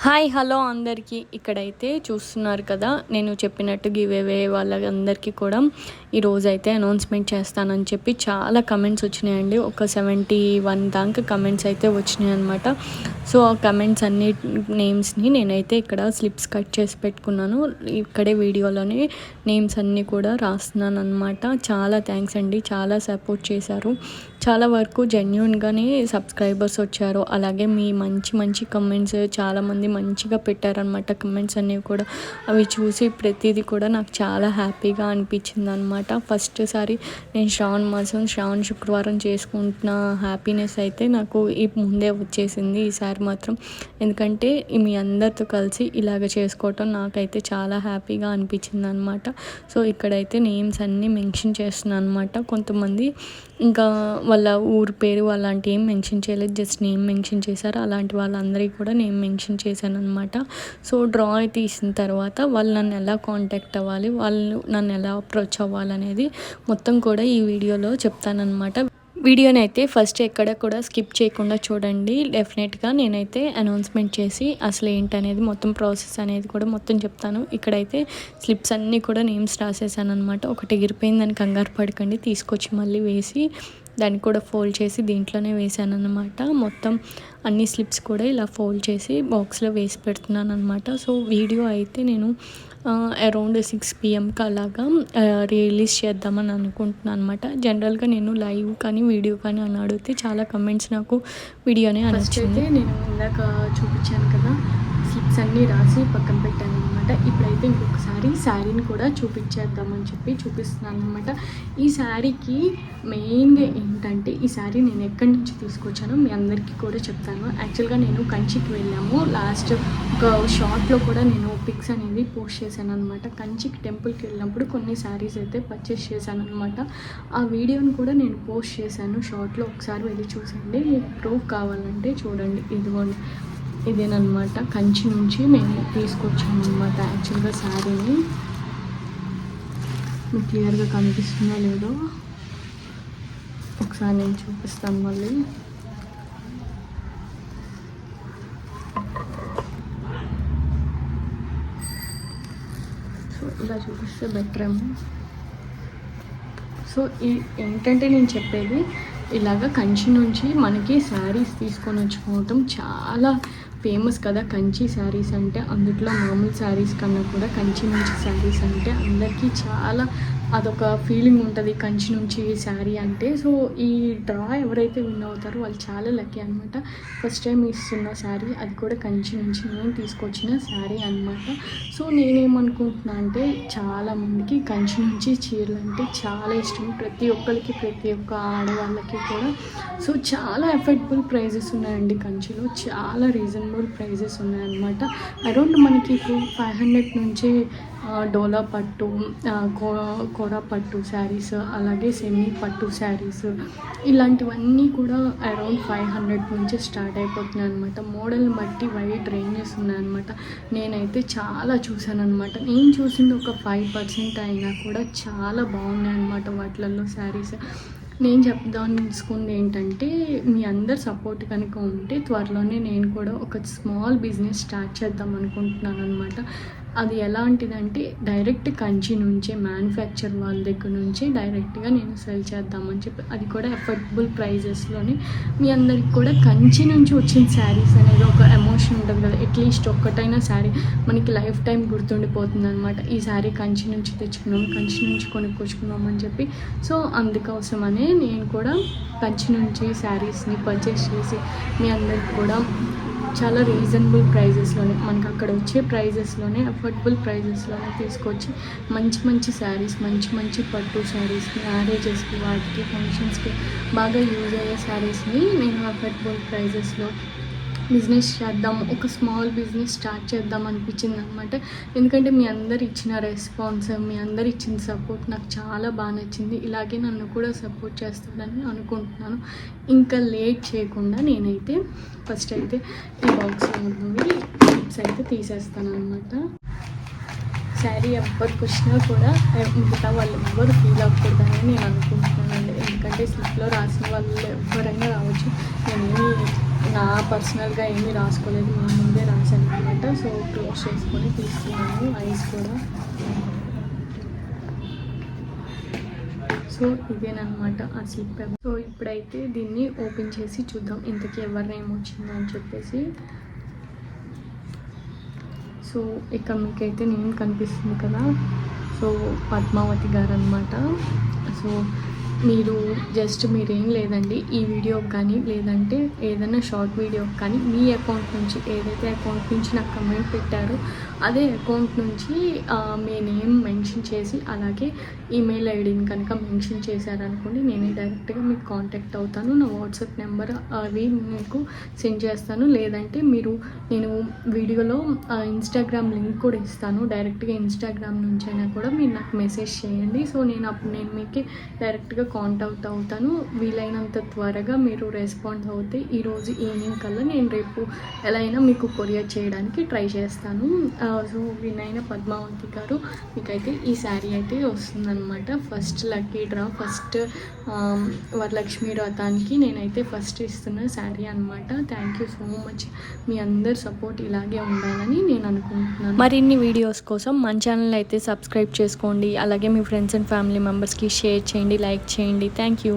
Hi hello అందరికీ. ఇక్కడైతే చూస్తున్నారు కదా, నేను చెప్పినట్టు గివ్ అవే వాళ్ళందరికీ కూడా ఈరోజైతే అనౌన్స్మెంట్ చేస్తానని చెప్పి చాలా కమెంట్స్ వచ్చినాయండి. ఒక 71 దాకా కమెంట్స్ అయితే వచ్చినాయి అనమాట. సో ఆ కమెంట్స్ అన్ని నేమ్స్ని నేనైతే ఇక్కడ స్లిప్స్ కట్ చేసి పెట్టుకున్నాను. ఇక్కడే వీడియోలోనే నేమ్స్ అన్నీ కూడా రాస్తున్నాను అనమాట. చాలా థ్యాంక్స్ అండి, చాలా సపోర్ట్ చేశారు. చాలా వరకు జెన్యూన్గానే సబ్స్క్రైబర్స్ వచ్చారు. అలాగే మీ మంచి మంచి కమెంట్స్ చాలామంది మంచిగా పెట్టారనమాట. కమెంట్స్ అనేవి కూడా అవి చూసి ప్రతిదీ కూడా నాకు చాలా హ్యాపీగా అనిపించింది అనమాట. ఫస్ట్ సారి నేను శ్రావణ శుక్రవారం చేసుకుంటున్న హ్యాపీనెస్ అయితే నాకు ఈ ముందే వచ్చేసింది ఈసారి మాత్రం. ఎందుకంటే మీ అందరితో కలిసి ఇలాగ చేసుకోవటం నాకైతే చాలా హ్యాపీగా అనిపించింది అనమాట. సో ఇక్కడైతే నేమ్స్ అన్నీ మెన్షన్ చేస్తున్నాను అనమాట. కొంతమంది ఇంకా వాళ్ళ ఊరు పేరు అలాంటి ఏం మెన్షన్ చేయలేదు, జస్ట్ నేమ్ మెన్షన్ చేశారు. అలాంటి వాళ్ళందరికీ కూడా నేను మెన్షన్ చేశాను అనమాట. సో డ్రా తీసిన తర్వాత వాళ్ళు నన్ను ఎలా కాంటాక్ట్ అవ్వాలి, వాళ్ళు నన్ను ఎలా అప్రోచ్ అవ్వాలనేది మొత్తం కూడా ఈ వీడియోలో చెప్తానన్నమాట. వీడియోని అయితే ఫస్ట్ ఎక్కడ కూడా స్కిప్ చేయకుండా చూడండి. డెఫినెట్గా నేనైతే అనౌన్స్మెంట్ చేసి అసలు ఏంటనేది మొత్తం ప్రాసెస్ అనేది కూడా మొత్తం చెప్తాను. ఇక్కడైతే స్లిప్స్ అన్నీ కూడా నేమ్స్ రాసేసాను అనమాట. ఒకటి ఎగిరిపోయిందని కంగారు పడకండి, తీసుకొచ్చి మళ్ళీ వేసి దాన్ని కూడా ఫోల్డ్ చేసి దీంట్లోనే వేసాను అనమాట. మొత్తం అన్ని స్లిప్స్ కూడా ఇలా ఫోల్డ్ చేసి బాక్స్లో వేసి పెడుతున్నాను అనమాట. సో వీడియో అయితే నేను అరౌండ్ 6 PM అలాగా రిలీజ్ చేద్దామని అనుకుంటున్నాను అనమాట. జనరల్గా నేను లైవ్ కానీ వీడియో కానీ అని అడిగితే చాలా కమెంట్స్ నాకు వీడియోనే నచ్చింది. నేను ఇందాక చూపించాను కదా, స్లిప్స్ అన్నీ రాసి పక్కన పెట్టాను అనమాట. ఇప్పుడైతే ఇంకొకసారి శారీని కూడా చూపించేద్దామని చెప్పి చూపిస్తున్నాను అనమాట. ఈ శారీకి మెయిన్గా ఏంటంటే, ఈ శారీ నేను ఎక్కడి నుంచి తీసుకొచ్చానో మీ అందరికీ కూడా చెప్తాను. యాక్చువల్గా నేను కంచికి వెళ్ళాము. లాస్ట్ ఒక షార్ట్లో కూడా నేను పిక్స్ అనేది పోస్ట్ చేశాను అనమాట. కంచికి టెంపుల్కి వెళ్ళినప్పుడు కొన్ని శారీస్ అయితే పర్చేస్ చేశాను అనమాట. ఆ వీడియోని కూడా నేను పోస్ట్ చేశాను షార్ట్లో, ఒకసారి వెళ్ళి చూసండి. మీకు ప్రూఫ్ కావాలంటే చూడండి. ఇదిగోండి, ఇదేనమాట కంచి నుంచి మేము తీసుకొచ్చాము అనమాట. యాక్చువల్గా శారీని మీకు క్లియర్గా కనిపిస్తుందో లేదో ఒకసారి నేను చూపిస్తాను మళ్ళీ. సో ఇలా చూపిస్తే బెటర్ ఏమో. సో ఏంటంటే నేను చెప్పేది, ఇలాగ కంచి నుంచి మనకి శారీస్ తీసుకొని వచ్చుకోవటం చాలా ఫేమస్ కదా కంచి శారీస్ అంటే. అందుట్లో మామూలు శారీస్ కన్నా కూడా కంచి నుంచి శారీస్ అంటే అందరికీ చాలా అదొక ఫీలింగ్ ఉంటుంది, కంచి నుంచి శారీ అంటే. సో ఈ డ్రా ఎవరైతే విన్ అవుతారో వాళ్ళు చాలా లక్కీ అనమాట. ఫస్ట్ టైం ఇస్తున్న శారీ, అది కూడా కంచి నుంచి నేను తీసుకొచ్చిన శారీ అనమాట. సో నేనేమనుకుంటున్నా అంటే, చాలామందికి కంచి నుంచి చీరలు అంటే చాలా ఇష్టం, ప్రతి ఒక్కరికి, ప్రతి ఒక్క ఆడవాళ్ళకి కూడా. సో చాలా అఫోర్డబుల్ ప్రైజెస్ ఉన్నాయండి కంచిలో, చాలా రీజనబుల్ ప్రైజెస్ ఉన్నాయన్నమాట. అరౌండ్ మనకి ఇప్పుడు 500 నుంచి డోలా పట్టు, కోరా పట్టు శారీస్, అలాగే సెమీ పట్టు శారీస్, ఇలాంటివన్నీ కూడా అరౌండ్ 500 నుంచి స్టార్ట్ అయిపోతున్నాయి అనమాట. మోడల్ని బట్టి వైడ్ రేంజెస్ ఉన్నాయన్నమాట. నేనైతే చాలా చూసాను అనమాట. నేను చూసింది ఒక 5% అయినా కూడా చాలా బాగున్నాయి అనమాట వాటిలలో శారీస్. నేను తెలుసుకుంది ఏంటంటే, మీ అందరు సపోర్ట్ కనుక ఉంటే త్వరలోనే నేను కూడా ఒక స్మాల్ బిజినెస్ స్టార్ట్ చేద్దాం అనుకుంటున్నాను అనమాట. అది ఎలాంటిదంటే, డైరెక్ట్ కంచి నుంచే మ్యానుఫ్యాక్చర్ వాళ్ళ దగ్గర నుంచి డైరెక్ట్గా నేను సెల్ చేద్దామని చెప్పి, అది కూడా అఫోర్డబుల్ ప్రైజెస్లోనే. మీ అందరికి కూడా కంచి నుంచి వచ్చిన శారీస్ అనేది ఒక ఎమోషన్ ఉంటుంది కదా, అట్లీస్ట్ ఒక్కటైనా శారీ మనకి లైఫ్ టైం గుర్తుండిపోతుంది అనమాట. ఈ శారీ కంచి నుంచి తెచ్చుకున్నాం, కంచి నుంచి కొనుక్కొచ్చుకున్నాం అని చెప్పి. సో అందుకోసమనే నేను కూడా కంచి నుంచి శారీస్ని పర్చేస్ చేసి మీ అందరికి కూడా చాలా రీజనబుల్ ప్రైజెస్లోనే, మనకు అక్కడ వచ్చే ప్రైజెస్లోనే, అఫోర్డబుల్ ప్రైజెస్లోనే తీసుకొచ్చి మంచి మంచి శారీస్, మంచి మంచి పట్టు శారీస్ని, మ్యారేజెస్కి, వాటికి, ఫంక్షన్స్కి బాగా యూజ్ అయ్యే శారీస్ని నేను అఫోర్డబుల్ ప్రైజెస్లో బిజినెస్ చేద్దాం, ఒక స్మాల్ బిజినెస్ స్టార్ట్ చేద్దాం అనిపించింది అనమాట. ఎందుకంటే మీ అందరు ఇచ్చిన రెస్పాన్స్, మీ అందరు ఇచ్చిన సపోర్ట్ నాకు చాలా బాగా నచ్చింది. ఇలాగే నన్ను కూడా సపోర్ట్ చేస్తారని అనుకుంటున్నాను. ఇంకా లేట్ చేయకుండా నేనైతే ఫస్ట్ అయితే ఈ బాక్స్లో ఉన్నవి క్లిప్స్ అయితే తీసేస్తాను అనమాట. శారీ ఎవరికి వచ్చినా కూడా మిగతా వాళ్ళు ఎవ్వరు ఫీల్ అవ్వకూడదని నేను అనుకుంటున్నానండి. ఎందుకంటే స్లిప్లో రాసిన వాళ్ళు ఎవరైనా రావచ్చు. నేనేమి నా పర్సనల్గా ఏమీ రాసుకోలేదు, నేను ముందే రాశాను అనమాట. సో క్లోజ్ చేసుకొని తీస్తున్నాను ఐస్ కూడా. సో ఇదేనమాట ఆ స్లిప్ పేపర్. సో ఇప్పుడైతే దీన్ని ఓపెన్ చేసి చూద్దాం ఇంతకీ ఎవరి నేమ్ వచ్చిందని చెప్పేసి. సో ఇక్కడ మీకైతే నేమ్ కనిపిస్తుంది కదా, సో పద్మావతి గారు అనమాట. సో మీరు జస్ట్ మీరేం లేదండి, ఈ వీడియోకి కానీ లేదంటే ఏదైనా షార్ట్ వీడియోకి కానీ మీ అకౌంట్ నుంచి ఏదైతే అకౌంట్ నుంచి నాకు కమెంట్ పెట్టారో అదే అకౌంట్ నుంచి మీ నేమ్ మెన్షన్ చేసి అలాగే ఈమెయిల్ ఐడిని కనుక మెన్షన్ చేశారనుకోండి, నేనే డైరెక్ట్గా మీకు కాంటాక్ట్ అవుతాను. నా వాట్సాప్ నెంబర్ అవి మీకు సెండ్ చేస్తాను. లేదంటే నేను వీడియోలో ఇన్స్టాగ్రామ్ లింక్ కూడా ఇస్తాను. డైరెక్ట్గా ఇన్స్టాగ్రామ్ నుంచి అయినా కూడా మీరు నాకు మెసేజ్ చేయండి. సో నేను మీకు డైరెక్ట్గా కాంటాక్ట్ అవుతాను. వీలైనంత త్వరగా మీరు రెస్పాండ్ అవుతే ఈరోజు ఈవినింగ్ కల్లా నేను రేపు ఎలా అయినా మీకు కొరియర్ చేయడానికి ట్రై చేస్తాను. సో వినైన పద్మావతి గారు మీకైతే ఈ శారీ అయితే వస్తుందన్నమాట. First lucky draw, first Varalakshmi వ్రతానికి నేనైతే ఫస్ట్ ఇస్తున్న శారీ అనమాట. Thank you so much. మీ అందరి సపోర్ట్ ఇలాగే ఉండాలని నేను అనుకుంటున్నాను. మరిన్ని వీడియోస్ కోసం మన ఛానల్ అయితే సబ్స్క్రైబ్ చేసుకోండి. అలాగే మీ ఫ్రెండ్స్ అండ్ ఫ్యామిలీ మెంబర్స్కి షేర్ చేయండి, లైక్ చేయండి. Thank you.